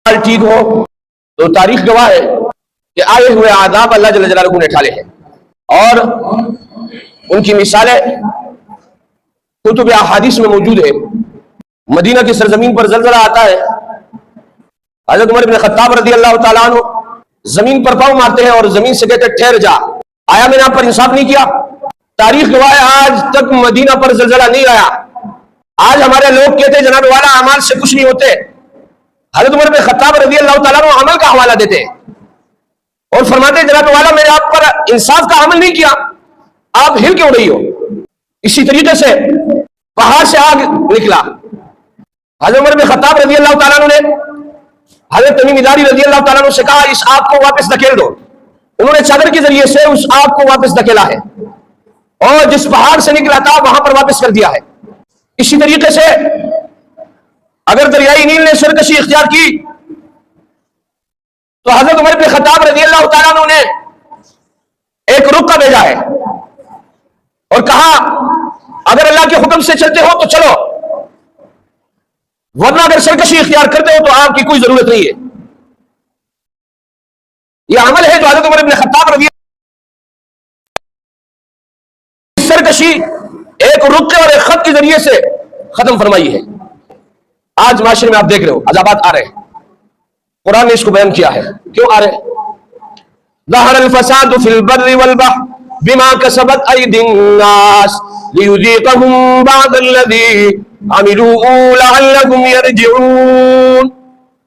حال ٹھیک ہو تو تاریخ گواہ ہے کہ آئے ہوئے عذاب اللہ جل جلالہ نے ٹالے ہیں، اور ان کی مثالیں کتب احادیث میں موجود ہے۔ مدینہ کی سرزمین پر زلزلہ آتا ہے، حضرت عمر بن خطاب رضی اللہ تعالیٰ عنہ زمین پر پاؤں مارتے ہیں اور زمین سے کہتے ہیں ٹھہر جا، آیا میں نے آپ پر انصاف نہیں کیا؟ تاریخ گواہ ہے آج تک مدینہ پر زلزلہ نہیں آیا۔ آج ہمارے لوگ کہتے ہیں جناب والا اعمال سے کچھ نہیں ہوتے، حضرت عمر بن خطاب رضی اللہ تعالیٰ عنہ عمل کا حوالہ دیتے ہیں اور فرماتے ہیں جناب والا میں نے آپ پر انصاف کا عمل نہیں کیا، آپ ہل کیوں رہی ہو؟ اسی طریقے سے پہاڑ سے آگ نکلا، حضرت عمر بن خطاب رضی اللہ تعالیٰ عنہ نے حضرت تمیم داری رضی اللہ تعالیٰ عنہ سے کہا اس آگ کو واپس دھکیل دو، انہوں نے چادر کے ذریعے سے اس آگ کو واپس دھکیلا ہے اور جس پہاڑ سے نکلا تھا وہاں پر واپس کر دیا ہے۔ اسی طریقے سے اگر دریائے نیل نے سرکشی اختیار کی تو حضرت عمر بن خطاب رضی اللہ تعالیٰ عنہ نے ایک رکا بھیجا ہے اور کہا اگر اللہ کے حکم سے چلتے ہو تو چلو، ورنہ اگر سرکشی اختیار کرتے ہو تو آپ کی کوئی ضرورت نہیں ہے۔ یہ عمل ہے جو حضرت عمر بن خطاب رضی سرکشی ایک رکے اور ایک خط کے ذریعے سے ختم فرمائی ہے۔ آج معاشرے میں آپ دیکھ رہے ہو عذابات آ رہے ہیں، قرآن نے اس کو بیان کیا ہے، کیوں آ رہے ہیں؟ ظہر الفساد فی البر والبحر بما کسبت ایدی الناس لیذیقہم بعض الذی عملوا لعلہم یرجعون۔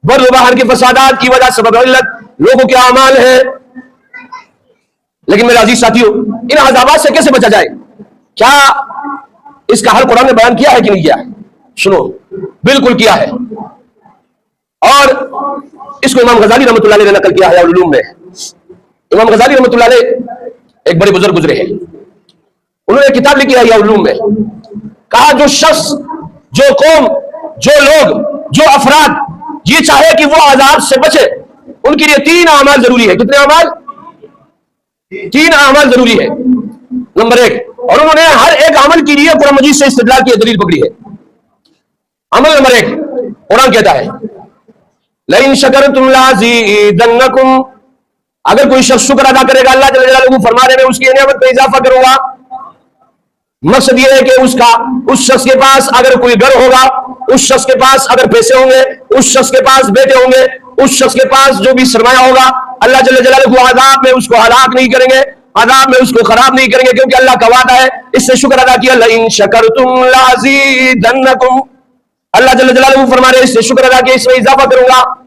بر و بحر کے فسادات کی وجہ سبب علت لوگوں کے اعمال ہیں، لیکن میرے عزیز ساتھیو ان عذابات سے کیسے بچا جائے؟ کیا اس کا حل قرآن نے بیان کیا ہے کہ نہیں کیا ہے؟ سنو، بالکل کیا ہے، اور اس کو امام غزالی رحمۃ اللہ علیہ نے نقل کیا ہے علوم میں۔ امام غزالی رحمۃ اللہ علیہ ایک بڑے بزرگ گزرے ہیں، انہوں نے کتاب لکھی ہے علوم میں، کہا جو شخص، جو قوم، جو لوگ، جو افراد یہ چاہے کہ وہ عذاب سے بچے، ان کے لیے تین اعمال ضروری ہے۔ کتنے اعمال؟ تین اعمال ضروری ہے۔ نمبر ایک، اور انہوں نے ہر ایک عمل کے لیے قرآن مجید سے استدلال کی دلیل پکڑی ہے۔ عمل نمبر ایک، قرآن کہتا ہے لئن شکرتم لازیدنکم، اگر کوئی شخص شکر ادا کرے گا اللہ جل جلالہ فرما رہے میں اس کی نعمت میں اضافہ کروں گا۔ مقصد یہ ہے کہ اس شخص کے پاس اگر کوئی گھر ہوگا، اس شخص کے پاس اگر پیسے ہوں گے، اس شخص کے پاس بیٹے ہوں گے، اس شخص کے پاس جو بھی سرمایہ ہوگا، اللہ جل جلالہ عذاب میں اس کو ہلاک نہیں کریں گے، عذاب میں اس کو خراب نہیں کریں گے، کیونکہ اللہ کا وعدہ ہے۔ اس سے شکر ادا کیا، لئن شکرتم لازیدنکم، اللہ جل جلالہ فرما رہے اس سے شکر ادا کیا اس میں اضافہ کروں گا۔